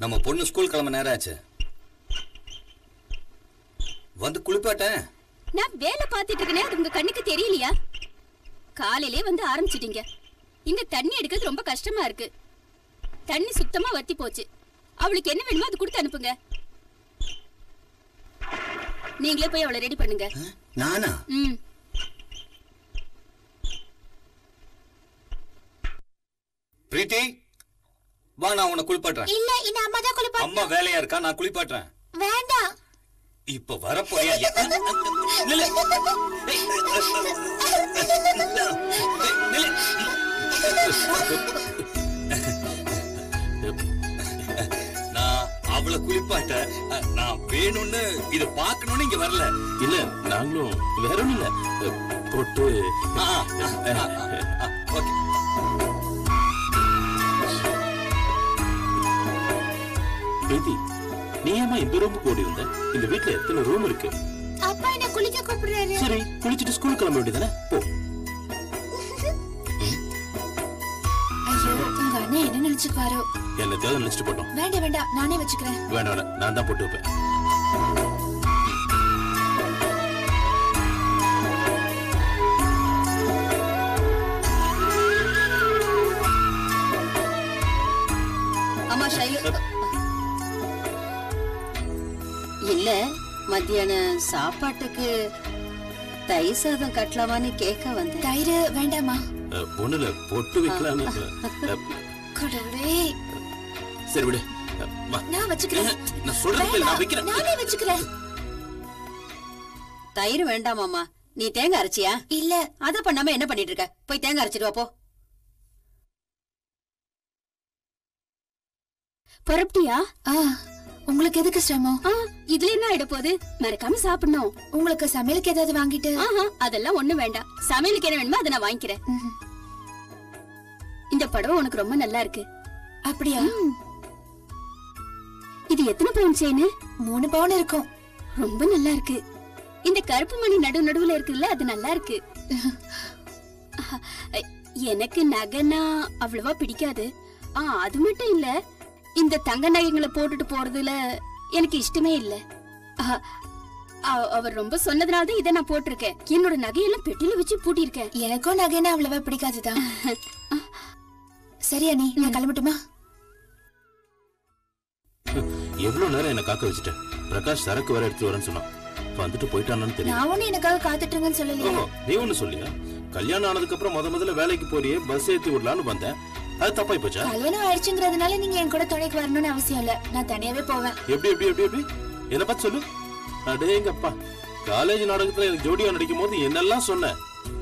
நம்ம பொண்ணு ஸ்கூல் கிளம்ப நேரம் ஆச்சு. வந்து குளிப்பாட்டேன். நான் வேலை பார்த்துட்டு இருக்கேனே, அது உங்க கண்ணுக்கு தெரியலையா? காலையிலே வந்து ஆரம்பிச்சிட்டீங்க. இங்க தண்ணி எடுக்கிறது ரொம்ப கஷ்டமா இருக்கு. தண்ணி சுத்தமா வத்தி போச்சு. அவளுக்கு என்ன வேணுமோ அது கொடுத்து அனுப்புங்க. நீங்களே போய் அவளை ரெடி பண்ணுங்க. நானா? பிரீத்தி, வா நான் உன்னை குளிப்பாட்டுறேன். இல்ல, இந்த அம்மா தான் குளிப்பாட்டு. அம்மா வேலையா இருக்கா, நான் குளிப்பாட்டுறேன். வேண்டாம். இப்ப வரப்போறியா? நான் அவளை குளிப்பாட்ட நான் வேணும்னு இத பாக்கணும்னு இங்க வரல. இல்ல, நாங்களும் வேற ஒண்ணும் இல்ல. போட்டு பிரீத்தி, நீ ஏமா இந்த ரூமுக்கு ஓடி வந்த? இந்த வீட்ல எத்தனை ரூம் இருக்கு? அப்பா என்ன குளிக்க கூப்பிடுறாரு. சரி, குளிச்சிட்டு ஸ்கூல் கிளம்ப வேண்டியதானே? போ. ஐயோ, உங்க அண்ணன் என்ன நினைச்சுக்குவாரோ? என்னத்தையாவது நினைச்சிட்டு போட்டோம். வேண்டாம் வேண்டாம், நானே வச்சுக்கிறேன். வேண்டாம், நான் தான் போட்டு வைப்பேன். அம்மா ஷைலு, இல்ல மத்தியான சாப்பாட்டுக்கு தயிர் சாதம் கட்டலாமான்னு கேட்க வந்தேன். தயிர் வேண்டாமா? ஒண்ணுல போட்டு வைக்கலாம்னு. கடவுளே. சரி விடு, நான் வச்சுக்கிறேன். நான் சொல்றேன், நான் வைக்கிறேன். நானே வச்சுக்கிறேன். தயிர் வேண்டாமாமா. நீ தேங்காய் அரைச்சியா? இல்ல. அத பண்ணாம என்ன பண்ணிட்டு இருக்க? போய் தேங்காய் அரைச்சிட்டு வா போ. புறப்பட்டியா? உங்களுக்கு எதுக்கு சிரமம்? இதுல என்ன ஆயிட போகுது? மறக்காம சாப்பிடணும். உங்களுக்கு சமையலுக்கு ஏதாவது வாங்கிட்டு? அதெல்லாம் ஒண்ணு வேண்டாம். சமையலுக்கு என்ன வேணுமோ அதை நான் வாங்கிக்கிறேன். இந்த புடவை உனக்கு ரொம்ப நல்லா இருக்கு. அப்படியா? இது எத்தனை பவுன் செயின்? 3 பவுன் இருக்கும். ரொம்ப நல்லா இருக்கு. இந்த கருப்பு மணி நடுவுல இருக்குல்ல, அது நல்லா இருக்கு. எனக்கு நகைனா அவ்வளவா பிடிக்காது. அது மட்டும் இல்ல, இந்த தங்க நகைகளை போட்டுட்டு போறதுல எனக்கு இஷ்டமே இல்ல. அவர் ரொம்ப சொன்னதுனாலதான் இதை நான் போட்டிருக்கேன். என்னோட நகையெல்லாம் பெட்டியில வச்சு பூட்டியிருக்கேன். எனக்கும் நகைனா அவ்வளவா பிடிக்காதுதான். சரி அண்ணி, நான் கிளம்பட்டுமா? எவ்வளவு நேரம் என்ன காக்க வச்சுட்டேன். பிரகாஷ் சரக்கு வர எடுத்து வரேன்னு சொன்னான். வந்துட்டு போயிட்டானு தெரியும். நான் ஒண்ணு எனக்காக காத்துட்டுங்கன்னு சொல்லலையா? நீ ஒண்ணு சொல்லியா? கல்யாணம் ஆனதுக்கு அப்புறம் முதல்ல வேலைக்கு போறியே, பஸ் ஏத்தி விடலான்னு வந்தேன். அது தப்பாய் போச்சா? கல்யாணம் ஆயிடுச்சுங்கிறதுனால நீங்க என் கூட துணைக்கு வரணும்னு அவசியம் இல்ல. நான் தனியாவே போவேன். எப்படி எப்படி எப்படி எப்படி என்ன பார்த்து சொல்லு. அடேங்கப்பா, காலேஜ் நாடகத்துல எனக்கு ஜோடியா நடிக்கும் போது என்னெல்லாம் சொன்ன,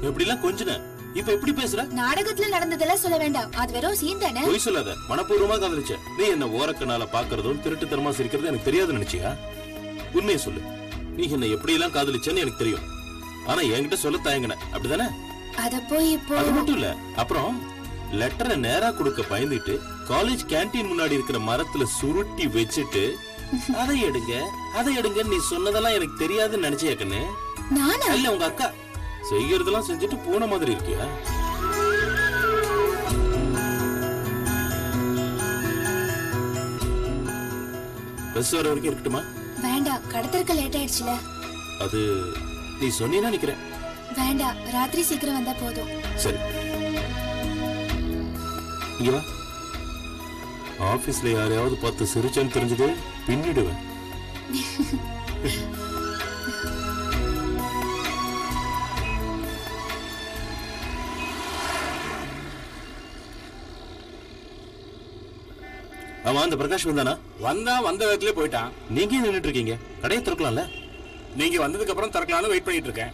எப்படி எல்லாம் கொஞ்சன, இப்ப எப்படி பேசுற? நாடகத்துல நடந்ததெல்லாம் சொல்ல வேண்டாம். அது வெறும் சீன் தானே. பொய் சொல்லாத. மனப்பூர்வமா காதலிச்ச. நீ என்ன ஓரக்கனால பாக்குறதும் திருட்டுத்தனமா சிரிக்கிறது எனக்கு தெரியாது நினைச்சியா? உண்மையை சொல்லு. நீ என்ன எப்படி எல்லாம் காதலிச்சேன்னு எனக்கு தெரியும். ஆனா என்கிட்ட சொல்ல தயங்கின, அப்படிதானே? அத போய் இப்போ. அது மட்டும் இல்ல, அப்புறம் லெட்டரை நேரா கொடுக்க பயந்துட்டு காலேஜ் கேண்டீன் முன்னாடி இருக்கிற மரத்துல சுருட்டி வச்சுட்டு அதை எடுங்க நீ சொன்னதெல்லாம் எனக்கு தெரியாதுன்னு நினைச்சே கண்ணு. நானா? இல்ல உங்க அக்கா செய்யறதெல்லாம் செஞ்சுட்டு போன மாதிரி இருக்கியா? பஸ் வர வரைக்கும் இருக்கட்டுமா? வேண்டாம், கடத்தறக்க லேட் ஆயிடுச்சுல. அது நீ சொன்னீனா நிக்கிறேன். வேண்டாம், ராத்திரி சீக்கிரம் வந்தா போதும். சரி, இங்க வா. ஆபீஸ்ல யாரையாவது பார்த்து சிரிச்சேன்னு தெரிஞ்சது பின்னிடுவேன். ஆமா, அந்த பிரகாஷ் வந்தானா? வந்த விதத்திலே போயிட்டான். நீங்க நின்னுட்டு இருக்கீங்க, கடையை திறக்கலாம்ல? நீங்க வந்ததுக்கு அப்புறம் திறக்கலாம்னு வெயிட் பண்ணிட்டு இருக்கேன்.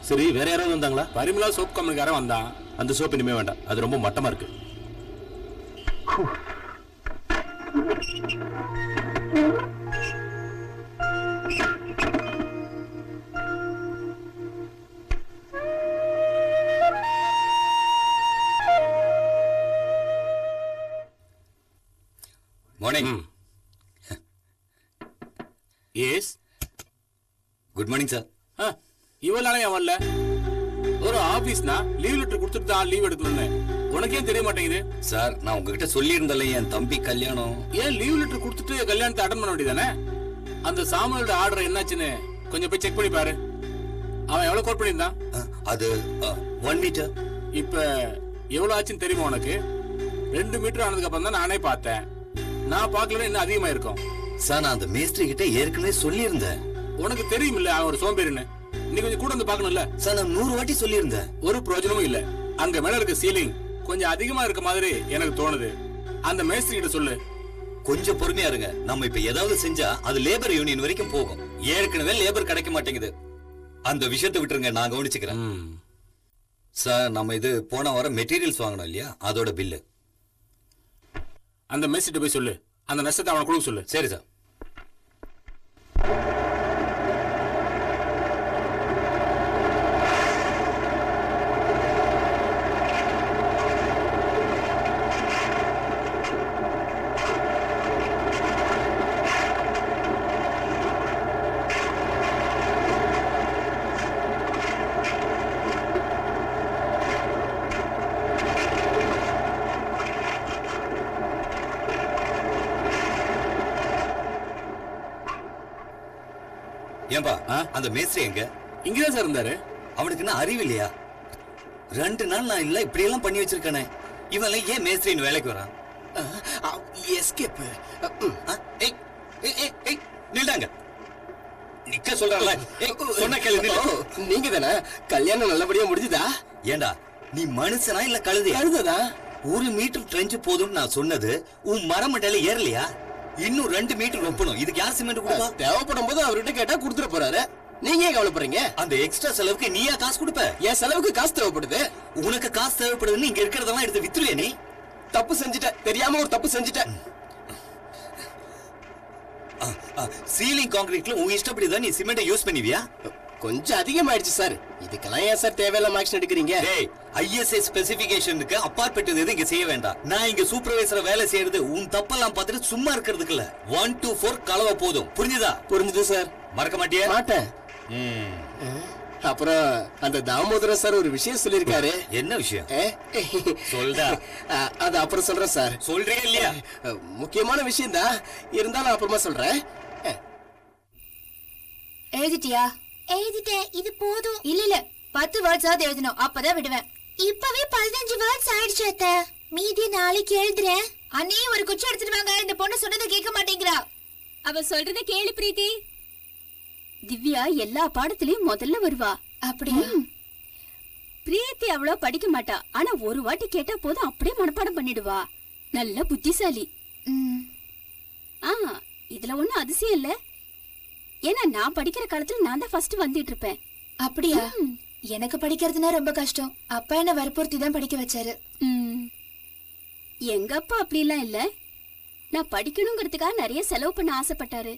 சரி, வேற யாராவது வந்தாங்களா? பரிமளா சோப் கம்பெனிக்காரன் வந்தான். அந்த சோப் இனிமே வேண்டாம், அது ரொம்ப மட்டமா இருக்கு. Morning. Yes, good morning sir. இவ்வளவு நாளே வரல. ஒரு ஆபீஸ்னா லீவ் லெட்டர் கொடுத்துட்டு தான் லீவ் எடுக்கணும்னு உனக்கே தெரிய மாட்டேங்குது. சார் நான் உங்ககிட்ட சொல்லியிருந்தல என் தம்பி கல்யாணம். ஏன் லீவ் லெட்டர் கொடுத்துட்டு கல்யாணத்தை அட்டன் பண்ண வேண்டியதானே? அந்த சாமுவேலோட ஆர்டர் என்னாச்சுன்னு கொஞ்சம் போய் செக் பண்ணி பாரு. அவன் எவ்வளவு கோட் பண்ணியிருந்தான்? அது 1 மீட்டர். இப்ப எவ்வளவு ஆச்சுன்னு தெரியுமா உனக்கு? 2 மீட்டர் ஆனதுக்கு அப்புறம் தான் நானே பார்த்தேன். நான் பார்க்கல இன்னும் அதிகமா இருக்கும். சார் நான் அந்த மேஸ்திரி கிட்ட ஏற்கனவே சொல்லியிருந்தேன். உனக்கு தெரியுமில்ல அவன் ஒரு சோம்பேறின்னு. நீ கொஞ்சம் கூட வந்து பார்க்கணும்ல. சார் நான் 100 வாட்டி சொல்லியிருந்தேன். ஒரு பிரயோஜனமும் இல்ல. அங்க மேல இருக்க சீலிங் கொஞ்சம் அதிகமா இருக்க மாதிரி எனக்கு தோணுது. அந்த மேஸ்திரி கிட்ட சொல்லு. கொஞ்சம் பொறுமையா இருங்க. நம்ம இப்ப ஏதாவது செஞ்சா அது லேபர் யூனியன் வரைக்கும் போகும். ஏற்கனவே லேபர் கிடைக்க மாட்டேங்குது. அந்த விஷயத்தை விட்டுருங்க, நான் கவனிச்சுக்கிறேன். சார் நம்ம இது போன வாரம் மெட்டீரியல்ஸ் வாங்கணும் இல்லையா, அதோட பில்லு. அந்த மேஸ்திரிட்ட போய் சொல்லு. அந்த நஷ்டத்தை அவனை கொடுக்க சொல்லு. சரி சார். ஏன்பா அந்த மேஸ்திரி எங்க? இங்கதான் சார் இருந்தாரு. அவனுக்கு என்ன அறிவு இல்லையா? 2 நாள் நான் இல்ல இப்படி எல்லாம் பண்ணி வச்சிருக்கானே. இவன் ஏன் மேஸ்திரின்னு வேலைக்கு வரான்? எஸ்கேப். நில்டாங்க. நிக்க சொல்றல. சொன்ன கேளு. நீங்க தானே கல்யாணம் நல்லபடியா முடிஞ்சுதா? ஏண்டா நீ மனுஷனா இல்ல கழுதையா? கழுதா? 1 மீட்டர் ட்ரெஞ்ச் போதும்னு நான் சொன்னது உன் மரமண்டையில ஏறலையா? இன்னும் 2 மீட்டர் ரொப்பணும். இதுக்கு யார் சிமெண்ட் கொடுப்பா? தேவைப்படும் போது அவர்கிட்ட கேட்டா கொடுத்துட போறாரு. நீங்க ஏன் கவலைப்படுறீங்க? அந்த எக்ஸ்ட்ரா செலவுக்கு நீயா காசு கொடுப்ப? என் செலவுக்கு காசு தேவைப்படுது. உனக்கு காசு தேவைப்படுதுன்னு இங்க இருக்கிறதெல்லாம் எடுத்து வித்துருவே. நீ தப்பு செஞ்சுட்ட. தெரியாம ஒரு தப்பு செஞ்சுட்ட. சீலிங் கான்கிரீட்ல உன் இஷ்டப்படிதான் நீ சிமெண்ட் யூஸ் பண்ணுவியா? கொஞ்சம் அதிகமாயிடுச்சு சார். இதுக்கெல்லாம் ஏன் சார் தேவையில்லாம ஆக்ஷன் எடுக்கிறீங்க? டேய், ஐஎஸ்ஐ ஸ்பெசிபிகேஷனுக்கு அப்பாற்பட்டது எதுவும் இங்க செய்ய வேண்டாம். நான் இங்க சூப்பர்வைசரா வேலை செய்யறது உன் தப்பெல்லாம் பார்த்துட்டு சும்மா இருக்கிறதுக்கு இல்ல. 1 to 4 கலவை போதும். புரிஞ்சுதா? புரிஞ்சுது சார். மறக்க மாட்டியா? மாட்டேன். அப்புறம் அந்த தாமோதரன் சார் ஒரு விஷயம் சொல்லிருக்காரு. என்ன விஷயம்? சொல்டா. அது அப்புறம் சொல்றேன் சார். சொல்றீங்க இல்லையா? முக்கியமான விஷயம் தான், இருந்தாலும் அப்புறமா சொல்றேன். எழுதிட்டியா? எழுதிட்டேன். இது போதும். இல்ல 10 வேர்ட்ஸ் ஆவது எழுதணும், அப்பதான் விடுவேன். இப்பவே 15 வேர்ட்ஸ் ஆயிடுச்சு அத்தை. மீதி நாளைக்கு எழுதுறேன். அண்ணே ஒரு குச்சி எடுத்துட்டு வாங்க. இந்த பொண்ணு சொன்னதை கேட்க மாட்டேங்கிறா. அவ சொல்றத கேளு பிரீத்தி. திவ்யா எல்லா பாடத்திலயும் முதல்ல வருவா. அப்படியா? பிரீத்தி அவ்வளோ படிக்க மாட்டா. ஆனா ஒரு வாட்டி கேட்டா போதும் அப்படியே மனப்பாடம் பண்ணிடுவா. நல்ல புத்திசாலி. இதுல ஒண்ணும் அதிசயம் இல்ல. ஏன்னா நான் படிக்கிற காலத்துல நான் தான் ஃபர்ஸ்ட் வந்துட்டு இருப்பேன். அப்படியா? எனக்கு படிக்கிறதுனா ரொம்ப கஷ்டம். அப்பா என்ன வற்புறுத்தி தான் படிக்க வச்சாரு. எங்க அப்பா அப்படிலாம் இல்ல. நான் படிக்கணுங்கிறதுக்காக நிறைய செலவு பண்ண ஆசைப்பட்டாரு.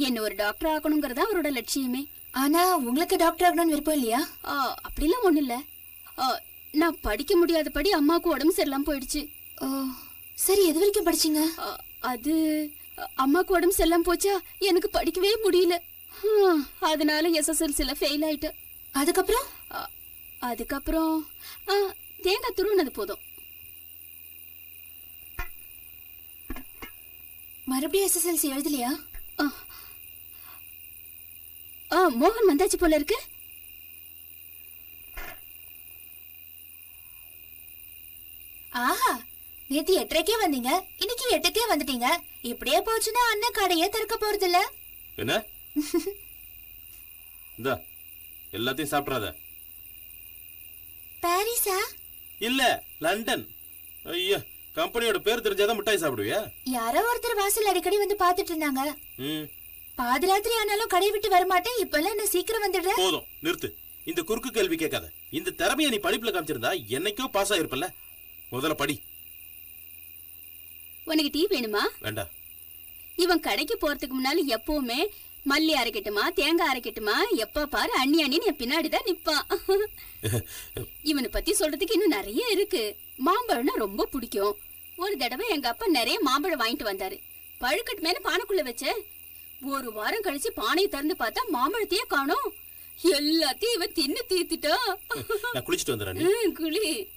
என்ன ஒரு டாக்டர் ஆகணுங்கிறதா அவரோட லட்சியமே. ஆனா உங்களுக்கு டாக்டர் ஆகணும்னு விருப்பம் இல்லையா? அப்படிலாம் ஒண்ணும் இல்ல. நான் படிக்க முடியாதபடி அம்மாவுக்கு உடம்பு சரியில்லாம போயிடுச்சு. சரி, எது வரைக்கும் படிச்சீங்க? அது அம்மாவுக்கு உடம்பு சரியில்லாம போச்சா, எனக்கு படிக்கவே முடியல. அதனால SSLCல ஃபெயில் ஆயிட்டேன். அதுக்கப்புறம் தேங்காய் துருவினது போதும். மறுபடியும் SSLC எழுதலையா? மோகன் வந்தாச்சு போல இருக்கு. ஆஹா, நேத்து 8:30க்கே வந்தீங்க, இன்னைக்கு 8க்கே வந்துட்டீங்க. இப்படியே போச்சுன்னா அண்ணன் கடையே திறக்க போறது இல்ல. என்ன? இந்தா எல்லாத்தையும் சாப்பிடாத. பாரிஸா? இல்ல, லண்டன். ஐயா, கம்பெனியோட பேர் தெரிஞ்சாதான் மிட்டாய் சாப்பிடுவியா? யாரோ ஒருத்தர் வாசல் அடிக்கடி வந்து பாத்துட்டு இருந்தாங்க. பாதிராத்திரி ஆனாலும் கடை விட்டு வரமாட்டேன். இப்பெல்லாம் என்ன சீக்கிரம் வந்துடுற? போதும், நிறுத்து. இந்த குறுக்கு கேள்வி கேட்காத. இந்த திறமையை நீ படிப்புல காமிச்சிருந்தா என்னைக்கோ பாஸ் ஆயிருப்பல்ல. முதல்ல படி. உனக்கு டீ வேணுமா? வேண்டாம். இவன் கடைக்கு போறதுக்கு முன்னால எப்பவுமே மல்லி அரைக்கட்டுமா, தேங்காய் அரைக்கட்டுமா, எப்ப பாரு அண்ணி அண்ணின்னு என் பின்னாடிதான் நிப்பான். இவனை பத்தி சொல்றதுக்கு இன்னும் நிறைய இருக்கு. மாம்பழம்னா ரொம்ப பிடிக்கும். ஒரு தடவை எங்க அப்பா நிறைய மாம்பழம் வாங்கிட்டு வந்தாரு. பழுக்கட்டு மேல பானைக்குள்ள வச்ச. ஒரு வாரம் கழிச்சு பானையை திறந்து பார்த்தா மாம்பழத்தையே காணோம். எல்லாத்தையும் இவன் தின்னு தீர்த்துட்டான். நான் குளிச்சுட்டு வந்துடுறேன். குளி.